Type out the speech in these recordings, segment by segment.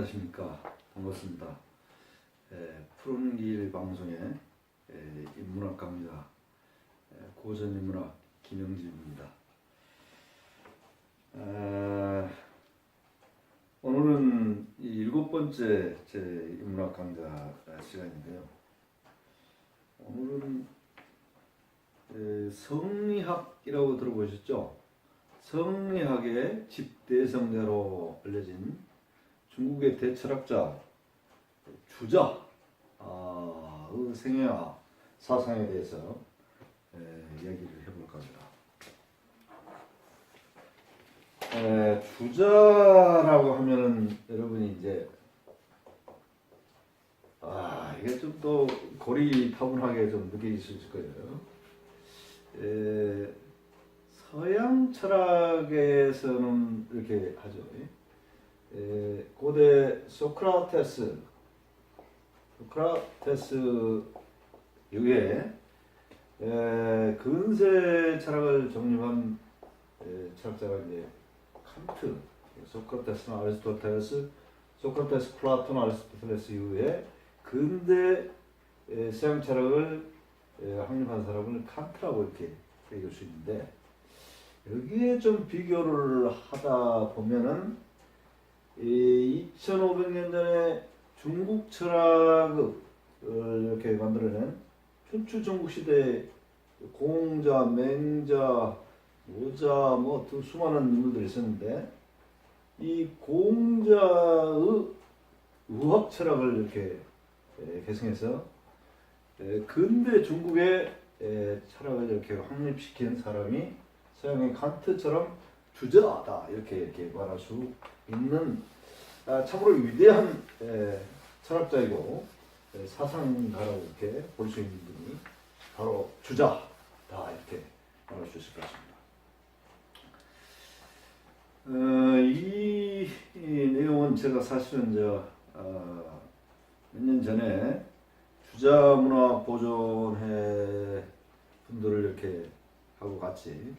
안녕하십니까. 반갑습니다. 푸른 길 방송의 인문학가입니다. 고전 인문학 김영진입니다. 오늘은 이 7번째 제 인문학 강좌 시간인데요. 오늘은 성리학이라고 들어보셨죠? 성리학의 집대성자로 알려진 중국의 대철학자 주자의 생애와 사상에 대해서 이야기를 해볼까 합니다. 주자라고 하면은 여러분이 이제 이게 좀 더 고리타분하게 좀 느껴지실 거예요. 서양 철학에서는 이렇게 하죠. 고대 소크라테스 이후에 근세 철학을 정립한 철학자가 이제 칸트, 소크라테스나 아리스토텔레스, 소크라테스, 플라톤, 아리스토텔레스 이후에 근대 서양 철학을 확립한 사람을 칸트라고 이렇게 얘기할 수 있는데, 여기에 좀 비교를 하다 보면은 2500년 전에 중국 철학을 이렇게 만들어낸 춘추 전국 시대 공자, 맹자, 모자 뭐 수많은 인물들이 있었는데, 이 공자의 의학 철학을 이렇게 계승해서 근대 중국의 철학을 이렇게 확립시킨 사람이 서양의 칸트처럼 주자다 이렇게 말할 수 있는 참으로 위대한 철학자이고 사상가라고 이렇게 볼 수 있는 분이 바로 주자다 이렇게 말할 수 있을 것 같습니다. 이 내용은 제가 사실은 몇 년 전에 주자문화 보존회 분들을 이렇게 하고 같이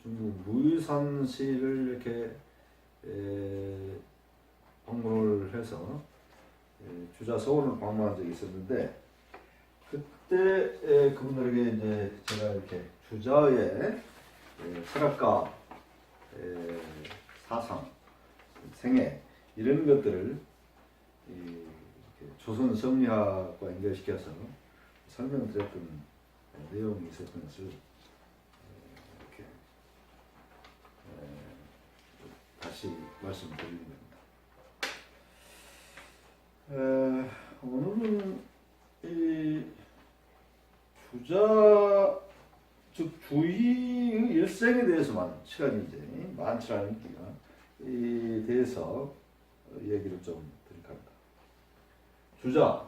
중국 무이산시를 이렇게 방문을 해서 주자 서원을 방문한 적이 있었는데, 그때 그분들에게 이제 제가 이렇게 주자의 철학과 사상, 생애 이런 것들을 조선 성리학과 연결시켜서 설명드렸던 내용이 있었던 것을 이렇게 다시 말씀드리는 겁니다. 오늘은 이 주자, 즉 주희의 일생에 대해서만 시간이 이제 많지 않으니까 이 대해서 얘기를 좀 드릴까 합니다. 주자,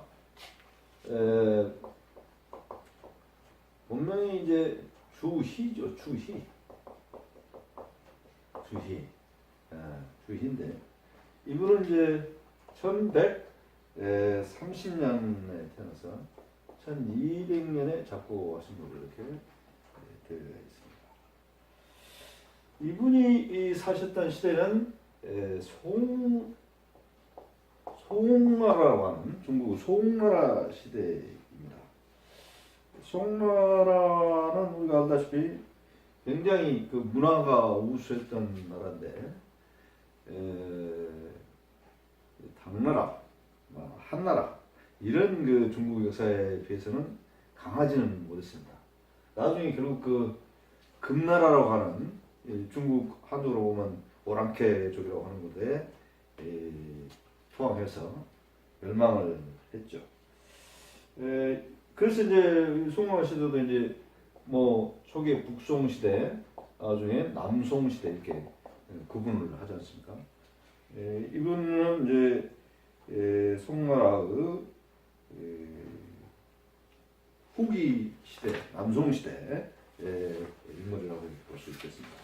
본명이 이제 주희죠. 주희인데, 이분은 이제 1130년에 태어나서 1200년에 작고하신 분으로 이렇게 되어 있습니다. 이분이 사셨던 시대는 송나라라고 하는 중국 송나라 시대입니다. 송나라는 우리가 알다시피 굉장히 그 문화가 우수했던 나라인데, 당나라, 한나라 이런 그 중국 역사에 비해서는 강하지는 못했습니다. 나중에 결국 그 금나라라고 하는 중국 한국으로 보면 오랑캐족이라고 하는 곳에 포함해서 멸망을 했죠. 그래서 이제 송나라 시대도 이제 뭐 초기에 북송 시대, 나중에 남송 시대 이렇게 구분을 하지 않습니까? 이분은 이제 송나라의 후기 시대, 남송 시대 인물이라고 볼 수 있겠습니다.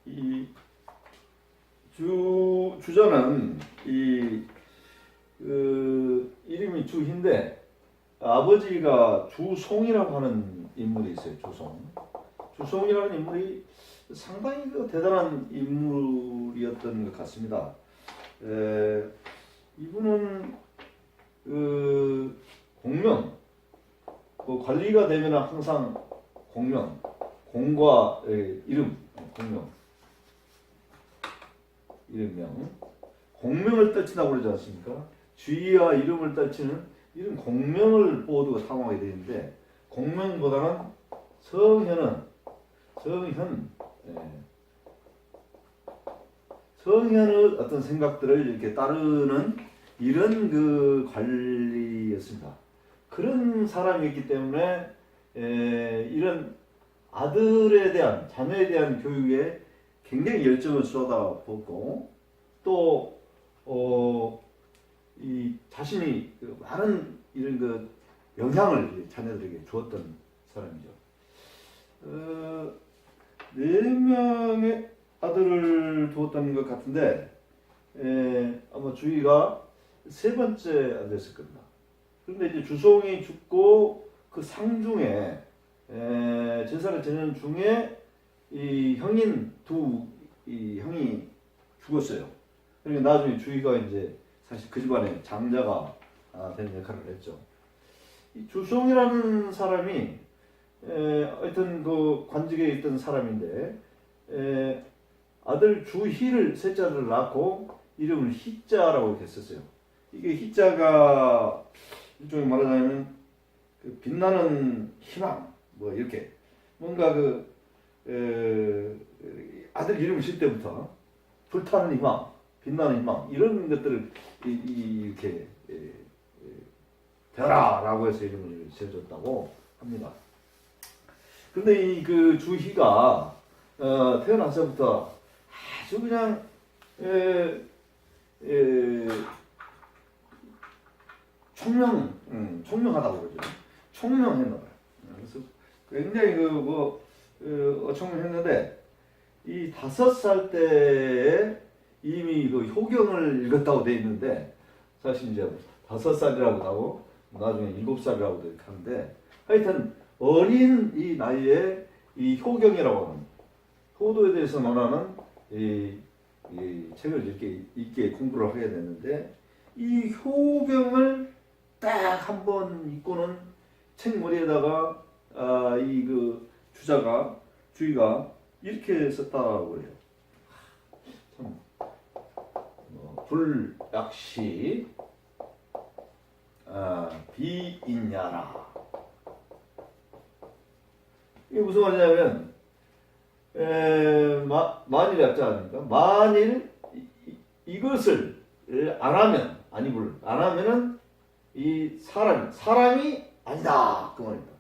이 주자는 이름이 주희인데, 아버지가 주송이라고 하는 인물이 있어요. 주성이라는 인물이 상당히 그 대단한 인물이었던 것 같습니다. 이분은 그 공명, 그 관리가 되면 항상 공명, 공과 이름, 공명, 이름명, 공명을 떨친다고 그러지 않습니까? 주의와 이름을 떨치는 이런 공명을 모두가 사용하게 되는데, 공명보다는 성현은 성현의 어떤 생각들을 이렇게 따르는 이런 그 관리였습니다. 그런 사람이었기 때문에 이런 아들에 대한, 자녀에 대한 교육에 굉장히 열정을 쏟아붓고, 또 이 자신이 그 많은 이런 그 영향을 자녀들에게 주었던 사람이죠. 4명의 아들을 두었던 것 같은데, 아마 주의가 3번째 아들이었을 겁니다. 그런데 이제 주송이 죽고 그 상중에 제사를 지내는 중에 이 형인 이 형이 죽었어요. 그러니까 나중에 주의가 이제 사실 그 집안의 장자가 되는 역할을 했죠. 이 주송이라는 사람이 하여튼 그 관직에 있던 사람인데, 아들 주희를 셋째 아들을 낳고 이름을 희자라고 이렇게 썼어요. 이게 희자가 일종의 말하자면 그 빛나는 희망, 뭐 이렇게 뭔가 그 아들 이름을 칠 때부터 불타는 희망, 빛나는 희망, 이런 것들을 이렇게 되라라고 해서 이름을 지어줬다고 합니다. 근데 이 그 주희가 태어나서부터 아주 그냥 총명하다고 그러죠. 총명했나 봐요. 그래서 굉장히 어청명했는데, 이 5살 때에 이미 그 효경을 읽었다고 돼 있는데, 사실 이제 5살이라고 하고 나중에 7살이라고 이렇게 하는데, 하여튼 어린 이 나이에 이 효경이라고 하는 효도에 대해서 논하는 이 책을 읽게 공부를 하게 됐는데, 이 효경을 딱 한 번 읽고는 책 머리에다가 이 그 주의가 이렇게 썼다고 해요. 참 불약시 비인야라. 이게 무슨 말이냐면, 만일 약자 아닙니까? 만일 이것을 안 하면, 안 하면은 이 사람이 아니다, 그 말입니다.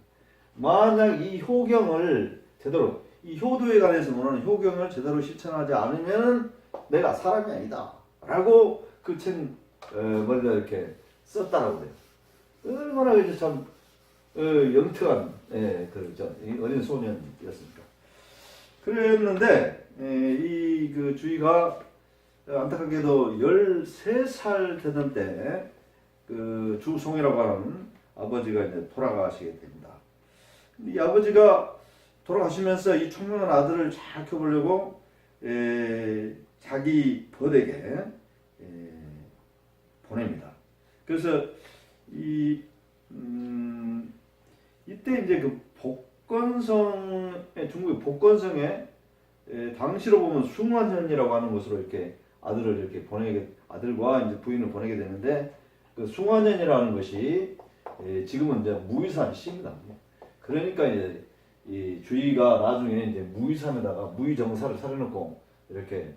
만약 이 효경을 제대로, 이 효도에 관해서 말하는 효경을 제대로 실천하지 않으면 내가 사람이 아니다 라고 그 책 머리가 이렇게 썼다라고 돼요. 얼마나 이제 참 영특한 그렇죠. 어린 소년이었습니까. 그랬는데 이 그 주의가 안타깝게도 13살 되던 때 그 주송이라고 하는 아버지가 이제 돌아가시게 됩니다. 이 아버지가 돌아가시면서 이 총명한 아들을 잘 키워보려고 자기 벗에게 보냅니다. 그래서 이때 이제 그 중국의 복건성에 당시로 보면 숭안현이라고 하는 곳으로 이렇게 아들을 이렇게 아들과 이제 부인을 보내게 되는데, 그 숭안현이라는 것이 지금은 이제 무이산 시입니다. 그러니까 이제 이 주의가 나중에 이제 무이산에다가 무이정사를 차려놓고 이렇게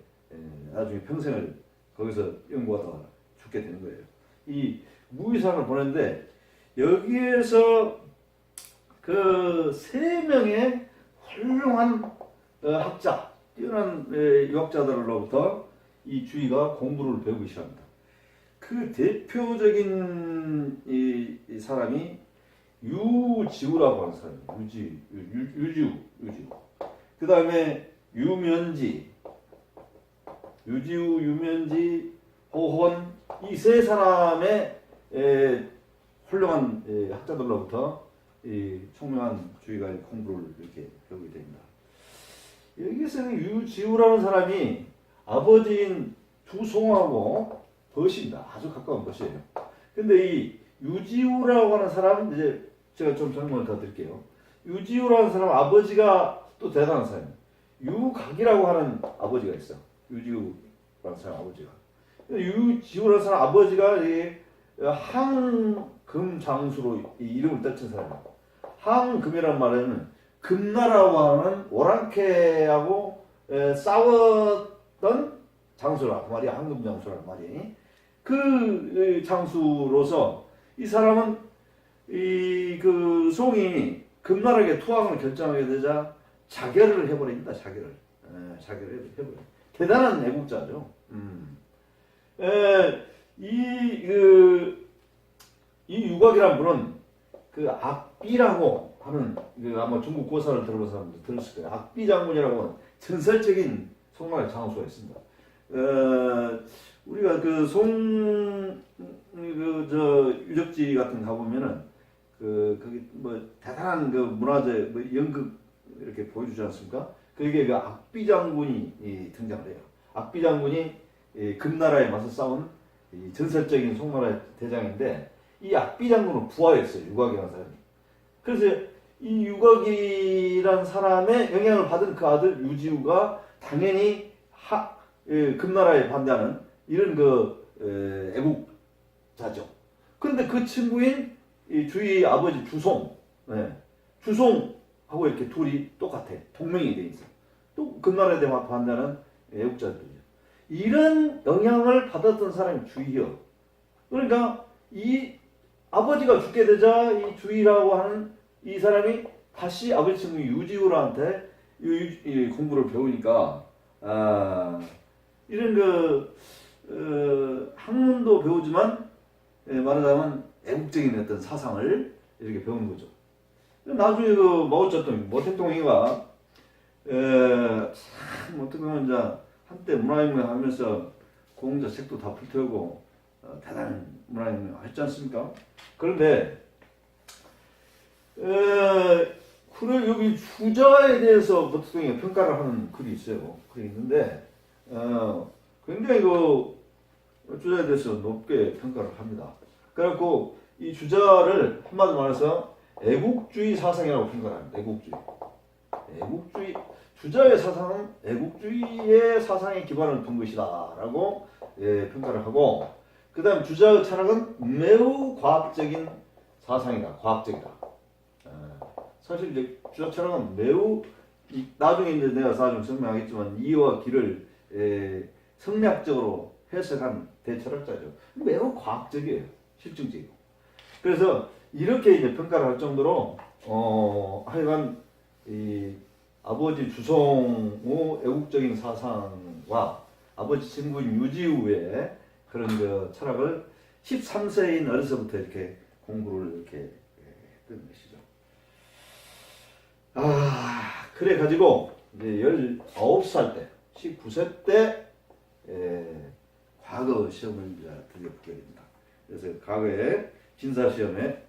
나중에 평생을 거기서 연구하다가 죽게 되는 거예요. 이 무이산을 보냈는데, 여기에서 그 3명의 훌륭한 학자, 뛰어난 유학자들로부터 이 주의가 공부를 배우기 시작합니다. 그 대표적인 이 사람이 유지우라고 하는 사람이에요. 유지우. 그 다음에 유지우, 유면지, 호헌, 이 3사람의 훌륭한 학자들로부터 이 총명한 주의가 공부를 이렇게 배우게 됩니다. 여기서 유지우라는 사람이 아버지인 주송하고 벗입니다. 아주 가까운 벗이에요. 근데 이 유지우라고 하는 사람은 이제 제가 좀 설명을 더 드릴게요. 유지우라는 사람 아버지가 또 대단한 사람이에요. 유각이라고 하는 아버지가 있어. 유지우라는 사람 아버지가. 유지우라는 사람 아버지가 이 항금 장수로 이 이름을 떨친 사람이에요. 항금이란 말은 금나라고 하는 오랑캐하고 싸웠던 장수라 그 말이 항금 장수라는 말이. 그 장수로서 이 사람은 이 그 송이 금나라에게 투항을 결정하게 되자 자결을 해버립니다. 자결을 해버려. 대단한 애국자죠. 이 유곽이란 분은 그 악비라고 하는 아마 중국 고사를 들어본 사람들 들었을 거예요. 악비 장군이라고 하는 전설적인 송나라의 장수가 있습니다. 우리가 유적지 같은 데 가보면은 거기 뭐 대단한 문화재 연극 이렇게 보여주지 않습니까? 그게 악비 장군이 등장을 해요. 악비 장군이 금나라에 맞서 싸운 이 전설적인 송나라의 대장인데 이 악비 장군은 부하였어요. 유곽이라는 사람이. 그래서 이 유곽이라는 사람의 영향을 받은 그 아들 유지우가 당연히 금나라에 반대하는 이런 애국자죠. 그런데 그 친구인 이 주의 아버지 주송, 주송하고 이렇게 둘이 똑같아. 동맹이 돼 있어. 또 금나라에 대해 반대하는 애국자들이죠. 이런 영향을 받았던 사람이 주의요. 그러니까 이 아버지가 죽게 되자 이 주의라고 하는 이 사람이 다시 아버지 친구 유지우라한테 공부를 배우니까 이런 학문도 배우지만 말하자면 애국적인 어떤 사상을 이렇게 배우는 거죠. 나중에 마오쩌둥, 모택동이가 참 어떻게 보면 이제 한때 문화혁명 하면서 공자 책도 다 불태우고 대단한 문화혁명 했지 않습니까? 그런데 그래 여기 주자에 대해서 모택동이가 평가를 하는 글이 있어요. 글이 있는데 굉장히 주자에 대해서 높게 평가를 합니다. 그래갖고 이 주자를 한마디로 말해서 애국주의 사상이라고 평가를 합니다. 애국주의. 주자의 사상은 애국주의의 사상에 기반을 둔 것이다라고 평가를 하고, 그 다음 주자의 철학은 매우 과학적인 사상이다. 과학적이다. 사실 이제 주자 철학은 매우 나중에 이제 내가 나중에 설명하겠지만 이와 기를 성략적으로 해석한 대철학자죠. 매우 과학적이에요. 실증적이고. 그래서 이렇게 이제 평가를 할 정도로 하여간 이 아버지 주송의 애국적인 사상과 아버지 친구인 유지우의 그런 철학을 13세인 어려서부터 이렇게 공부를 이렇게 했던 것이죠. 그래 가지고 이제 19살 때, 19세 때 과거 시험을 이제 드디어 보게 됩니다. 그래서 과거에 진사시험에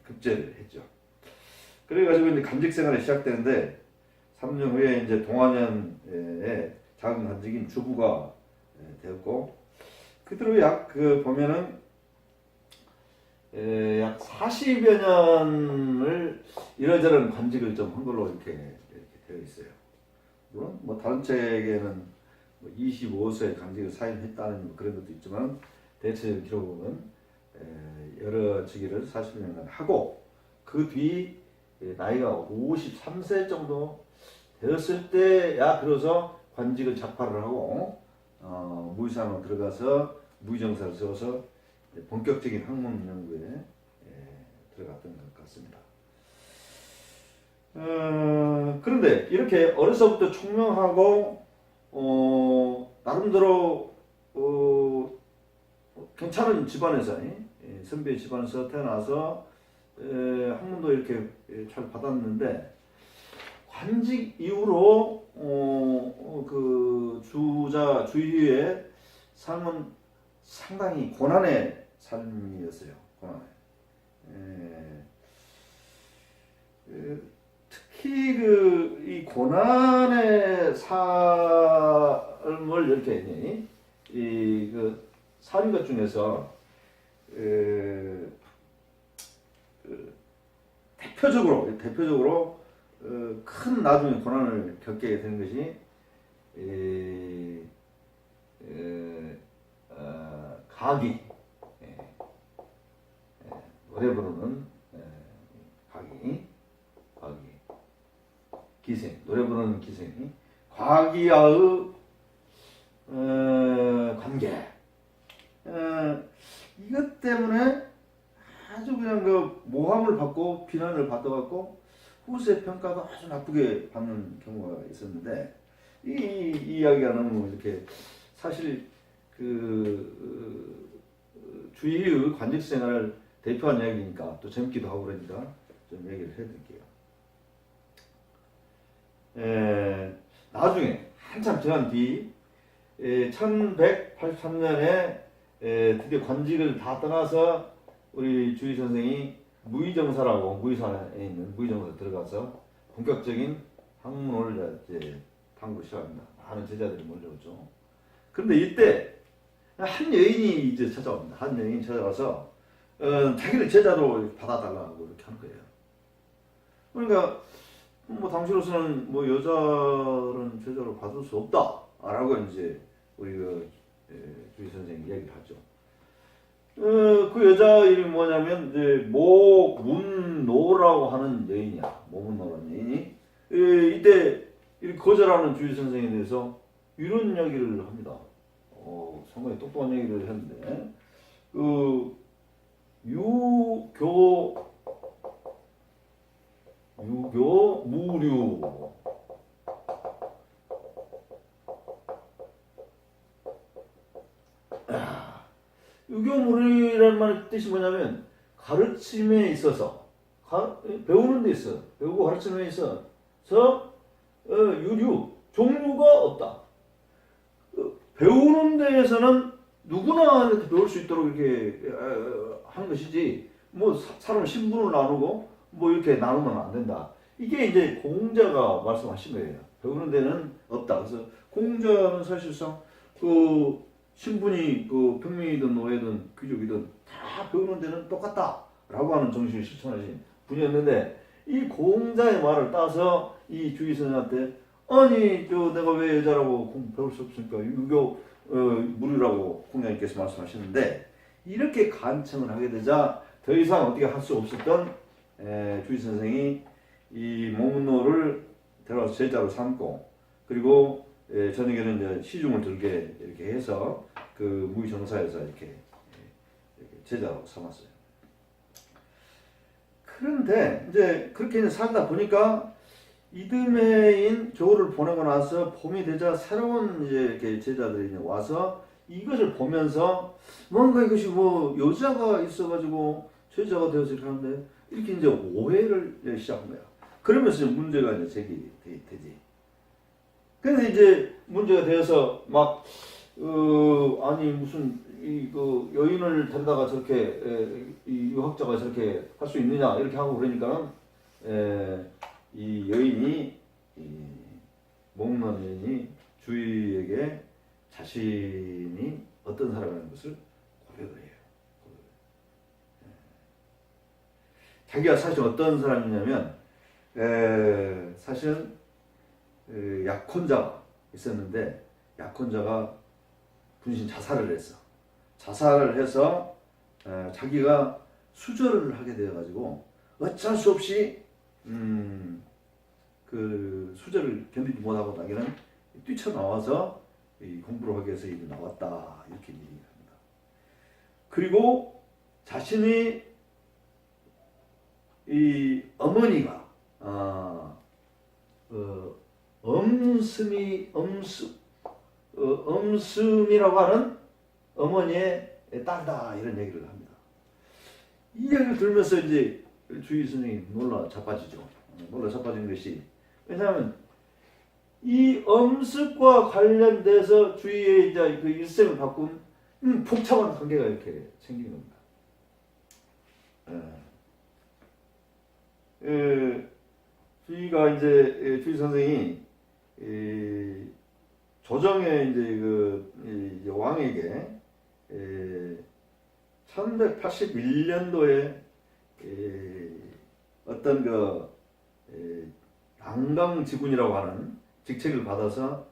급제를 했죠. 그래가지고 이제 간직 생활이 시작되는데 3년 후에 이제 동안연의 작은 간직인 주부가 되었고, 그대로 보면은 약 40여 년을 이러저런 간직을 좀 한 걸로 이렇게 되어 있어요. 물론 뭐 다른 책에는 25세 간직을 사임했다는 그런 것도 있지만 대체적 기록은 여러 직위를 40년간 하고, 그 뒤 나이가 53세 정도 되었을 때야 비로소 관직을 작파를 하고 무의산으로 들어가서 무의정사를 세워서 본격적인 학문 연구에 들어갔던 것 같습니다. 그런데 이렇게 어려서부터 총명하고 나름대로 괜찮은 집안에서 선비의 집안에서 태어나서 학문도 이렇게 잘 받았는데, 관직 이후로 그 주의의 삶은 상당히 고난의 삶이었어요. 고난의. 특히 이 고난의 삶을 이렇게 사는 것 중에서 대표적으로 큰 나중에 고난을 겪게 되는 것이 가기, 노래 부르는 가기, 기생, 노래 부르는 기생이 과기와의 관계, 이것 때문에 아주 그냥 모함을 받고 비난을 받아갖고 후세 평가가 아주 나쁘게 받는 경우가 있었는데, 이 이야기가 너무 이렇게 사실 주위의 관직 생활을 대표한 이야기니까 또 재밌기도 하고 그러니까 좀 얘기를 해드릴게요. 나중에 한참 지난 뒤 1183년에 드디어 관직을 다 떠나서 우리 주의 선생이 무의정사라고 무의사에 있는 무의정사 들어가서 본격적인 학문을 이제 탐구를 시작합니다. 많은 제자들이 몰려오죠. 그런데 이때 한 여인이 이제 찾아옵니다. 한 여인이 찾아와서 자기를 제자로 받아달라고 이렇게 하는 거예요. 그러니까 당시로서는 여자는 제자로 받을 수 없다라고 이제 우리 주의 선생님이 얘기를 하죠. 그 여자 이름이 뭐냐면 이제 모문노라고 하는 여인이야. 모문노라는 여인이 이때 거절하는 주의 선생에 대해서 이런 이야기를 합니다. 상당히 똑똑한 얘기를 했는데 유교 무류 유교무류라는 말 뜻이 뭐냐면 가르침에 있어서 배우는 데 있어 배우고 가르치는 데 있어서 유류 종류가 없다. 배우는 데에서는 누구나 이렇게 배울 수 있도록 이렇게 하는 것이지 사람 신분을 나누고 이렇게 나누면 안 된다. 이게 이제 공자가 말씀하신 거예요. 배우는 데는 없다. 그래서 공자는 사실상 신분이 평민이든 노예든 귀족이든 다 배우는 데는 똑같다라고 하는 정신을 실천하신 분이었는데, 이 공자의 말을 따서 이 주의 선생한테 아니 내가 왜 여자라고 배울 수 없습니까? 유교 무류라고 공자님께서 말씀하셨는데, 이렇게 간청을 하게 되자 더 이상 어떻게 할 수 없었던 주의 선생이 이 모문노를 데려와서 제자로 삼고, 그리고 저녁에는 이제 시중을 들게 이렇게 해서 무의정사에서 이렇게 제자로 삼았어요. 그런데 이제 그렇게 살다 보니까 이듬해인 겨울을 보내고 나서 봄이 되자 새로운 이제 이렇게 제자들이 와서 이것을 보면서 뭔가 이것이 여자가 있어가지고 제자가 되어서 이렇게 하는데 이렇게 이제 오해를 시작한 거야. 그러면서 문제가 이제 제기되지. 근데 이제 문제가 되어서 아니 무슨 여인을 데려다가 저렇게 이 유학자가 저렇게 할 수 있느냐 이렇게 하고 그러니까 이 여인이 목론 여인이 주위에게 자신이 어떤 사람이라는 것을 고백을 해요. 자기가 사실 어떤 사람이냐면 사실은 약혼자가 있었는데 약혼자가 분신 자살을 했어. 자살을 해서 자기가 수절을 하게 되어가지고 어쩔 수 없이 수절을 견디지 못하고 자기는 뛰쳐나와서 공부를 하기 위해서 이리 나왔다 이렇게 얘기합니다. 그리고 자신이 이 어머니가 엄슴이라고 하는 어머니의 딸이다 이런 얘기를 합니다. 이 얘기를 들으면서 이제 주의 선생님이 놀라 자빠지죠. 놀라 자빠진 것이, 왜냐하면 이 엄습과 관련돼서 주위의 이제 일생을 바꾼 복잡한 관계가 이렇게 생기는 겁니다. 주의가 이제 주의 선생이 조정의 이제 이제 왕에게 1181년도에 어떤 안강지군이라고 하는 직책을 받아서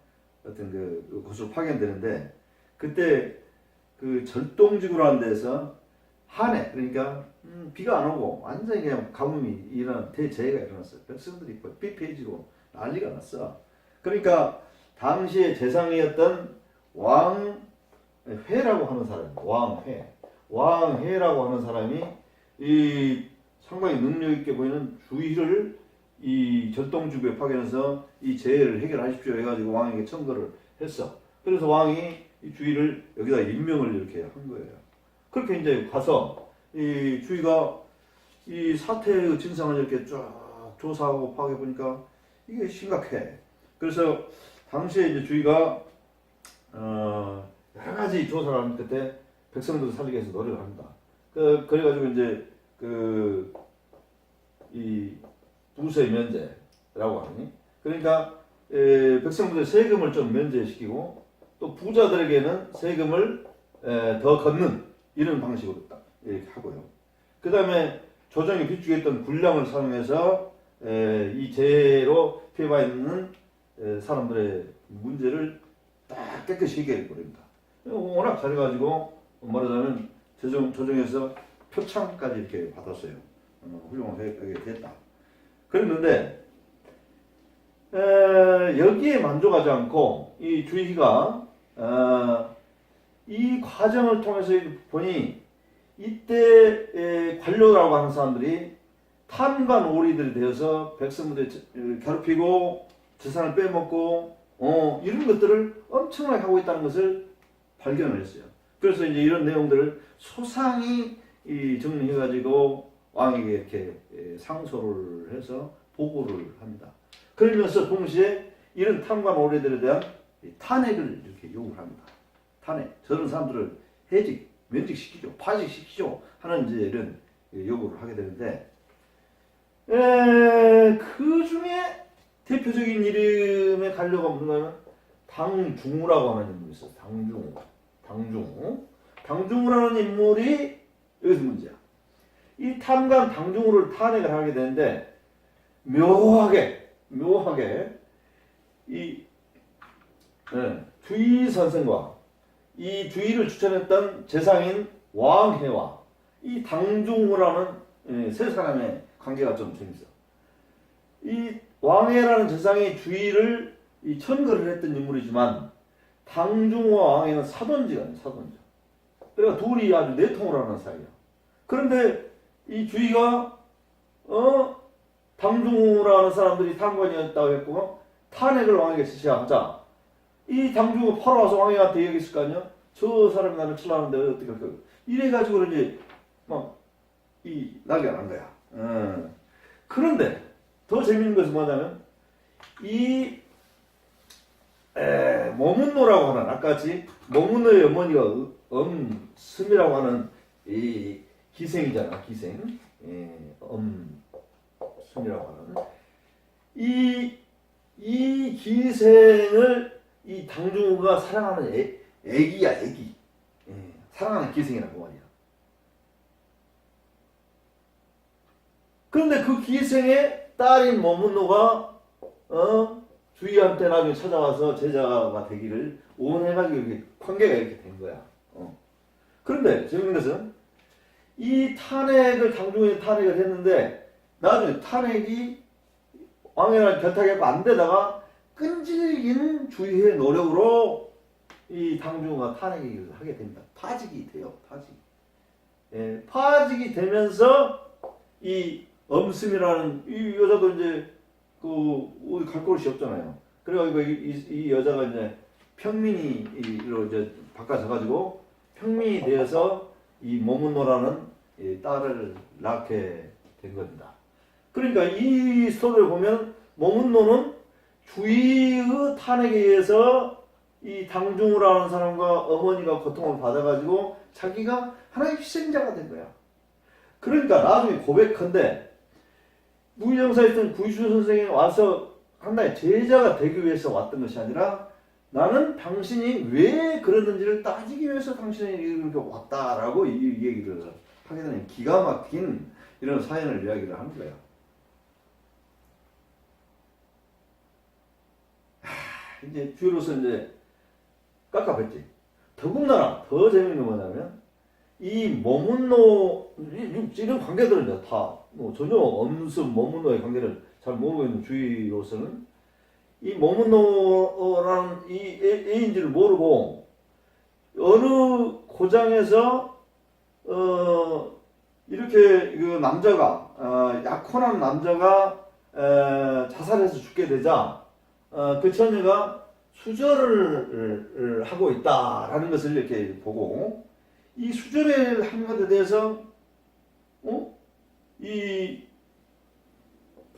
어떤 곳으로 파견되는데, 그때 그 절동지구라는 데서 한 해, 그러니까 비가 안 오고 완전히 그냥 가뭄이 일어난 대재해가 일어났어요. 백성들이 피폐해지고 난리가 났어. 그러니까 당시에 재상이었던 왕회라고 하는 사람, 왕회라고 하는 사람이 이 상당히 능력 있게 보이는 주의를 이 절동지구에 파견해서 이 재해를 해결하십시오 해가지고 왕에게 청구를 했어. 그래서 왕이 이 주의를 여기다 임명을 이렇게 한 거예요. 그렇게 이제 가서 이 주의가 이 사태의 진상을 이렇게 쫙 조사하고 파악해 보니까 이게 심각해. 그래서 당시에 이제 주의가 여러 가지 조사를 하는 끝에 백성들을 살리기 위해서 노력을 합니다. 그래가지고 이제 이 부세 면제라고 하니, 그러니까 백성들의 세금을 좀 면제시키고 또 부자들에게는 세금을 더 걷는 이런 방식으로 딱 이렇게 하고요. 그 다음에 조정이 비축했던 군량을 사용해서 이 재해로 피해받는 사람들의 문제를 딱 깨끗이 해결해 버립니다. 워낙 잘해가지고 말하자면 조정에서 표창까지 이렇게 받았어요. 훌륭하게 됐다. 그랬는데 여기에 만족하지 않고 이 주의가 이 과정을 통해서 보니 이때 관료라고 하는 사람들이 탐관오리들이 되어서 백성들을 괴롭히고 재산을 빼먹고 이런 것들을 엄청나게 하고 있다는 것을 발견을 했어요. 그래서 이제 이런 내용들을 소상히 정리해가지고 왕에게 이렇게 상소를 해서 보고를 합니다. 그러면서 동시에 이런 탐관오리들에 대한 탄핵을 이렇게 요구를 합니다. 탄핵, 저런 사람들을 면직시키죠, 파직시키죠 하는 이제 이런 요구를 하게 되는데, 그 중에 대표적인 이름의 관료가 뭐냐면 당중우라고 하는 인물이 있어요. 당중우라는 인물이 여기서 문제야. 이 탐관 당중우를 탄핵을 하게 되는데 묘하게 이 주의 선생과 이 주의를 추천했던 재상인 왕회와 이 당중우라는 세 사람의 관계가 좀 재밌어. 이 왕회라는 재상이 주의를 천거를 했던 인물이지만 당중우와 왕회는 사돈지가 아니야, 사돈지. 그러니까 둘이 아주 내통을 하는 사이야. 그런데 이 주의가 당중우라는 사람들이 탄관이었다고 했고 탄핵을 왕에게 지시하자, 이 당중우 팔아와서 왕에한테 얘기했을 거 아니야? 저 사람이 나를 치려는데 어떻게 할까? 이래가지고 이제 이 난리가 난 거야. 그런데 더 재밌는 것은 뭐냐면 이 모문노라고 하는, 아까 같이 모문노의 어머니가 엄스미라고 하는 이 기생이잖아, 기생. 엄스미라고 하는 이 기생을 이 당중우가 사랑하는 애기야, 애기. 사랑하는 기생이라고 말이야. 그런데 그 기생의 딸인 모문노가 주의한테 나중에 찾아와서 제자가 되기를 원해가지고 이렇게 관계가 이렇게 된 거야. 그런데 재밌는 것은 이 당중우의 탄핵을 했는데 나중에 탄핵이 왕이랑 결탁해서 안 되다가 끈질긴 주의의 노력으로 이 당중우가 탄핵을 하게 됩니다. 파직이 돼요. 파직이 되면서 이 엄슴이라는 이 여자도 이제 어디 갈 곳이 없잖아요. 그래가지고 이 여자가 이제 평민이로 이제 바꿔져가지고 평민이 되어서 이 모문노라는 이 딸을 낳게 된 겁니다. 그러니까 이 스토리를 보면 모문노는 주의의 탄핵에 의해서 이 당중우라는 사람과 어머니가 고통을 받아가지고 자기가 하나의 희생자가 된 거야. 그러니까 나중에 고백한데 무의정사에 있던 구이수 선생이 와서 하나의 제자가 되기 위해서 왔던 것이 아니라 나는 당신이 왜 그러는지를 따지기 위해서 당신이 이렇게 왔다라고 이 얘기를 하게 되는 기가 막힌 이런 사연을 이야기를 하는 거예요. 이제 주로서 이제 깝깝했지. 더군다나 더 재밌는 건 뭐냐면 이 머문노 이런 관계들은 이제 다뭐 전혀 엄습 머문노의 관계를 잘 모르고 있는 주의로서는 이 머문노라는 이 애인지를 모르고 어느 고장에서 이렇게 그 남자가 약혼한 남자가 자살해서 죽게 되자 그 처녀가 수절을 하고 있다라는 것을 이렇게 보고 이 수절을 한 것에 대해서 이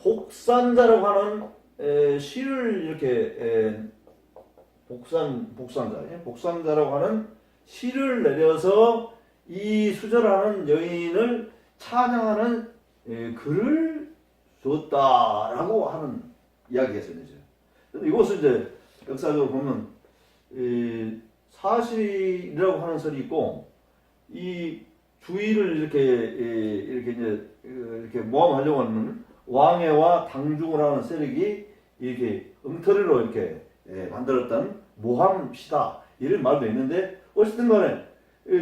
복산자라고 하는 시를 이렇게 복산자라고 하는 시를 내려서 이 수절하는 여인을 찬양하는 글을 줬다라고 하는 이야기가 있어요. 이것을 이제 역사적으로 보면 사실이라고 하는 설이 있고 이 주의를 이렇게 모함하려고 하는 왕해와 당중을 하는 세력이 이렇게 엉터리로 이렇게 만들었던 모함시다 이런 말도 있는데 어쨌든 간에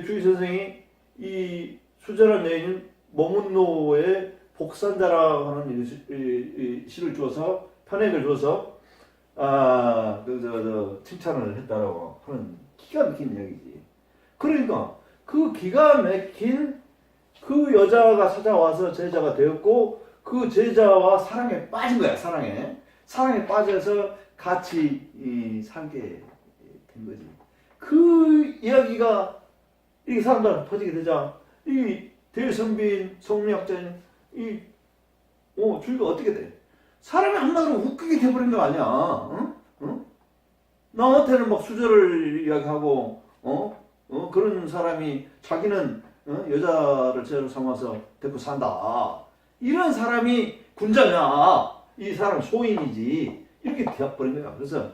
주의 선생이 이 수절한 여인은 머문노의 복산자라고 하는 이 시를 주어서 편액을 줘서 칭찬을 했다라고 하는 기가 막힌 이야기지. 그러니까 그 기가 막힌 그 여자가 찾아와서 제자가 되었고 그 제자와 사랑에 빠진 거야. 사랑에 빠져서 같이 살게 된 거지. 그 이야기가 이 사람들한테 퍼지게 되자 이 대선비인 성리학자인 주의가 어떻게 돼? 사람이 한마디로 웃기게 돼버린 거 아니야. 응? 나한테는 막 수저를 이야기하고 그런 사람이 자기는 여자를 제자로 삼아서 데리고 산다. 이런 사람이 군자냐? 이 사람 소인이지. 이렇게 되어버린 거야. 그래서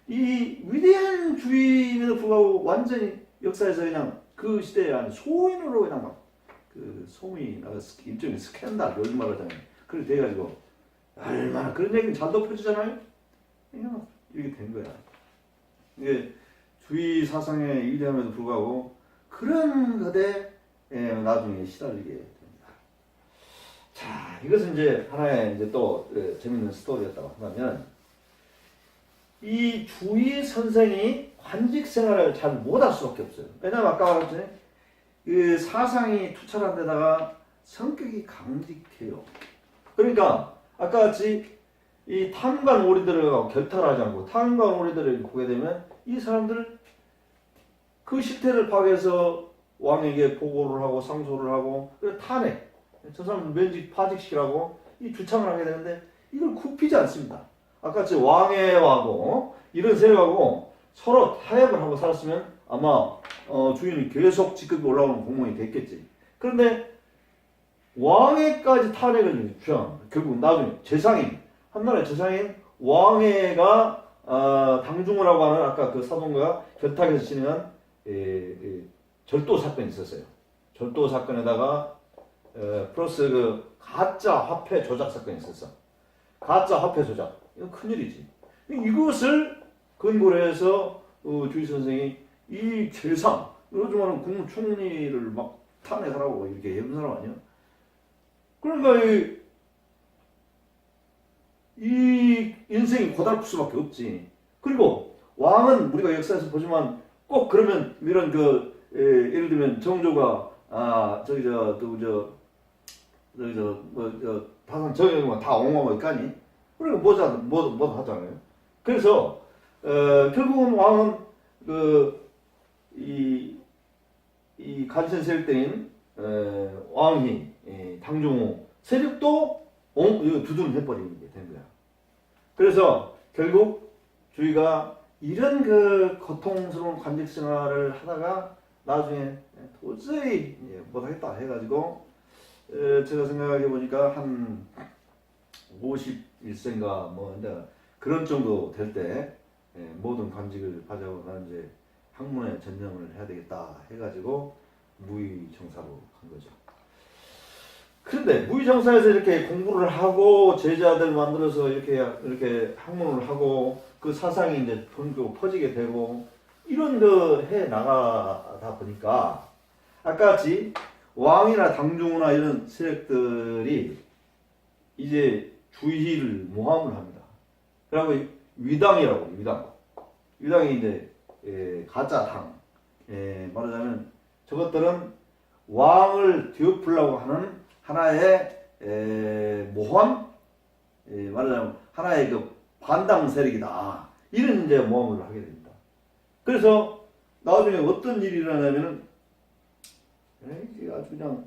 이 위대한 주의에도 불구하고 완전히 역사에서 그냥 그 시대에 한 소인으로 그냥 막 그 소문이 나가 일종의 스캔들 요즘 말로 하자면 그렇게 돼가지고 얼마나 그런 얘기는 잘 덮여지잖아요. 이렇게 된 거야. 이게 주의 사상의 위대함에도 불구하고 그런 것에 나중에 시달리게 됩니다. 자, 이것은 이제 하나의 이제 또 재밌는 스토리였다고 하면 이 주의 선생이 관직 생활을 잘 못할 수밖에 없어요. 왜냐면 아까 말했잖아요. 그 사상이 투철한 데다가 성격이 강직해요. 그러니까 아까 같이 이 탐관 오리들을 결탈하지 않고 탐관 오리들을 보게 되면 이 사람들 그 실태를 파악해서 왕에게 보고를 하고 상소를 하고 탄핵 저 사람 면직 파직시키라고 이 주창을 하게 되는데 이걸 굽히지 않습니다. 아까 같이 왕해하고 이런 세력하고 서로 타협을 하고 살았으면 아마 주인이 계속 직급이 올라오는 공무원이 됐겠지. 그런데 왕해까지 탄핵을 주장 결국 나중에 재상인 한나라의 재상인 왕해가 당중을 하고 하는 아까 그 사돈과 결탁해서 진행한 절도 사건이 있었어요. 절도 사건에다가 플러스 그 가짜 화폐 조작 사건이 있었어. 가짜 화폐 조작 이거 큰일이지. 이것을 근거로 해서 주의 선생이 이 재상 요즘 하는 국무총리를 막 탄핵하라고 이렇게 해본 사람 아니야? 그러니까 이 인생이 고달플 수밖에 없지. 그리고 왕은 우리가 역사에서 보지만 꼭 그러면 이런 예를 들면 정조가 다산 정영만 다 옹호하고 있까니 그리고 뭐 하잖아요. 그래서 결국은 왕은 이 간신 세력 때인 왕이 당중호 세력도 두둔을 해버리게 된 거야. 그래서 결국 주의가 이런 그 고통스러운 관직 생활을 하다가 나중에 도저히 못하겠다 해가지고 제가 생각해 보니까 한 51세인가 뭐 근데 그런 정도 될 때 모든 관직을 가져고 나는 이제 학문에 전념을 해야 되겠다 해가지고 무의정사로 간 거죠. 그런데 무의정사에서 이렇게 공부를 하고 제자들 만들어서 이렇게 학문을 하고 그 사상이 이제 퍼지게 되고 이런 거 해 나가다 보니까 아까 같이 왕이나 당중이나 이런 세력들이 이제 주의를 모함을 합니다. 그리고 위당이라고 위당이 이제 가짜 당 말하자면 저것들은 왕을 뒤엎으려고 하는 하나의 모함 말하자면 하나의 그 반당 세력이다 이런 이제 모함을 하게 됩니다. 그래서 나중에 어떤 일이 일어나냐면은 아주 그냥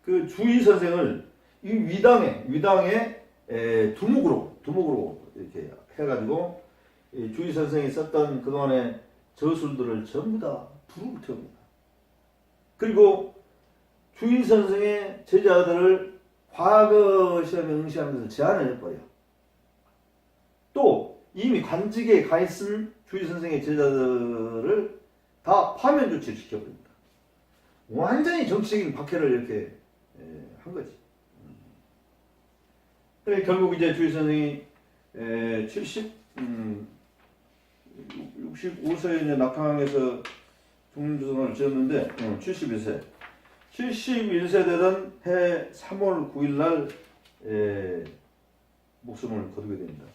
그 주의 선생을 이 위당의 두목으로 이렇게 해가지고 주의 선생이 썼던 그동안의 저술들을 전부 다 불을 태웁니다. 그리고 주의 선생의 제자들을 과거 시험에 응시하면서 제한을 해버려요. 또 이미 관직에 가 있은 주의 선생의 제자들을 다 파면 조치를 시켜버립니다. 완전히 정치적인 박해를 이렇게 한 거지. 결국 이제 주의 선생이 65세에 이제 낙항에서 중림조선을 지었는데 71세. 71세 되던 해 3월 9일 날 목숨을 거두게 됩니다.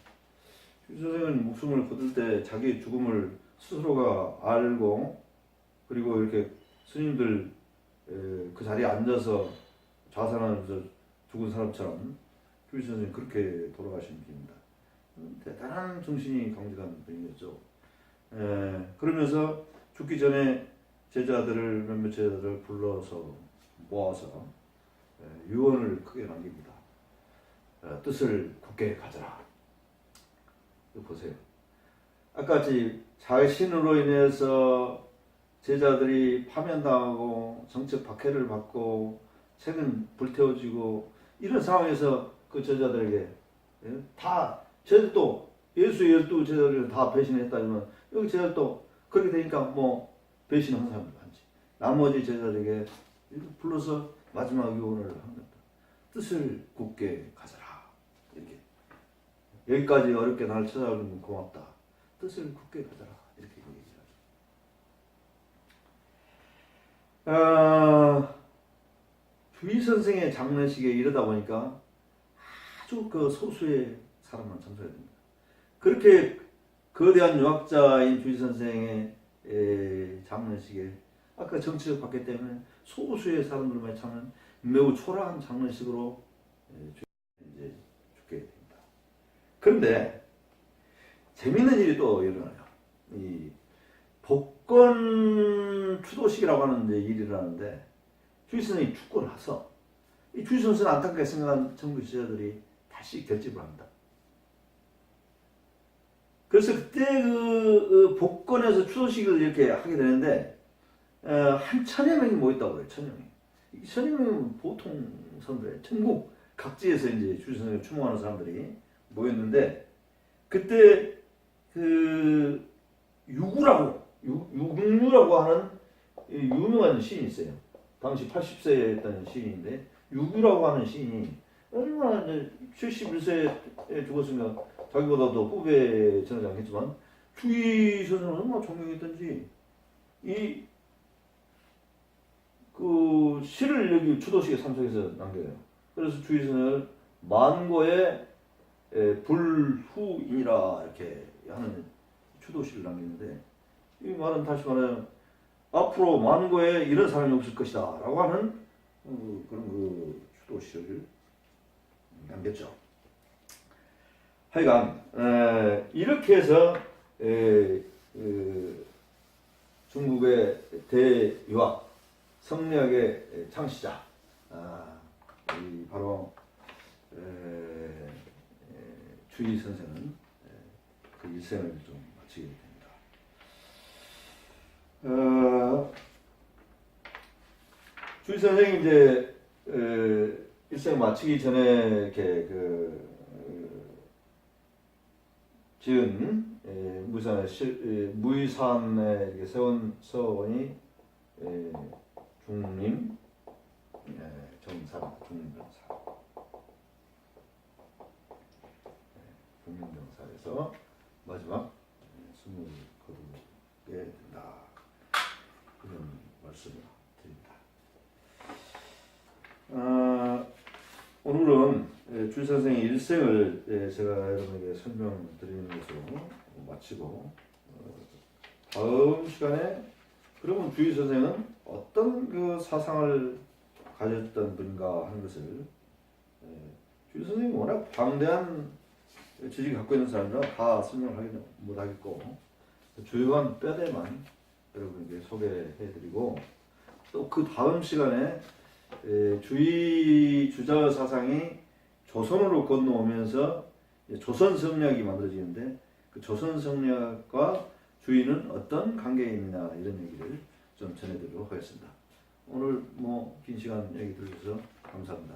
주의 선생은 목숨을 거둘 때 자기의 죽음을 스스로가 알고 그리고 이렇게 스님들 그 자리에 앉아서 좌선하면서 죽은 사람처럼 주의 선생님 그렇게 돌아가신 분입니다. 대단한 정신이 강직한 분이었죠. 그러면서 죽기 전에 몇몇 제자들을 불러서 모아서 유언을 크게 남깁니다. 뜻을 굳게 가져라. 보세요. 아까 같이 자신으로 인해서 제자들이 파면당하고 정책 박해를 받고 책은 불태워지고 이런 상황에서 그 제자들에게 다 제자들도 예수 12제자들을 다 배신했다면 여기 제자들도 그렇게 되니까 뭐 배신한 사람도 많지. 나머지 제자들에게 불러서 마지막 유언을 한 겁니다. 뜻을 굳게 가져라. 이렇게 여기까지 어렵게 나를 찾아오는 고맙다. 뜻을 굳게 가져라. 이렇게 얘기하죠. 주의 선생의 장례식에 이르다 보니까 아주 그 소수의 사람만 참석해야 됩니다. 그렇게 거대한 유학자인 주의 선생의 장례식에 아까 정치적 박해 때문에 소수의 사람들만 참는 매우 초라한 장례식으로 이제 죽게 됩니다. 그런데 재밌는 일이 또 일어나요. 이 복권 추도식이라고 하는 이제 일이 일어나는데 주의 선생이 죽고 나서 이 주의 선생을 안타깝게 생각한 정부 지자들이 다시 결집을 합니다. 그래서 그때 그 복권에서 추도식을 이렇게 하게 되는데 한 1000여 명이 모였다고 그래요. 1000여 명. 이 1000여 명은 보통 사람들이에요. 전국 각지에서 이제 주의 선생을 추모하는 사람들이 모였는데 그때 그 유구라고 하는 유명한 시인이 있어요. 당시 80세였던 시인인데 유구라고 하는 시인이 얼마나 71세에 죽었으니까 자기보다도 후배 전하장했지만 주의 선생을 얼마나 존경했던지 그 시를 여기 추도식에 참석해서 남겨요. 그래서 주의 선생을 만고의 불후인이라 이렇게 하는 추도시를 남기는데 이 말은 다시 말하면 앞으로 만고에 이런 사람이 없을 것이다 라고 하는 그런 그 추도시를 남겼죠. 하여간 이렇게 해서 중국의 대유학 성리학의 창시자 바로 주의 선생은 그 일생을 좀 마치게 됩니다. 주의 선생이 이제 일생 마치기 전에 이렇게 그 지은 무의산에 이렇게 세운 서원이 중림 정사 중림정사 중림정사에서 마지막 숨을 거두게 된다. 이런 말씀을 드립니다. 오늘은 주일 선생의 일생을 제가 여러분에게 설명드리는 것으로 마치고 다음 시간에 그러면 주일 선생은 어떤 그 사상을 가졌던 분인가 하는 것을 주일 선생이 워낙 방대한 지식을 갖고 있는 사람이라 다 설명을 하기는 못하겠고 주요한 뼈대만 여러분에게 소개해드리고 또 그 다음 시간에 주의 주자 사상이 조선으로 건너오면서 조선 성리학이 만들어지는데 그 조선 성리학과 주의는 어떤 관계에 있느냐 이런 얘기를 좀 전해드리도록 하겠습니다. 오늘 긴 시간 얘기 들어주셔서 감사합니다.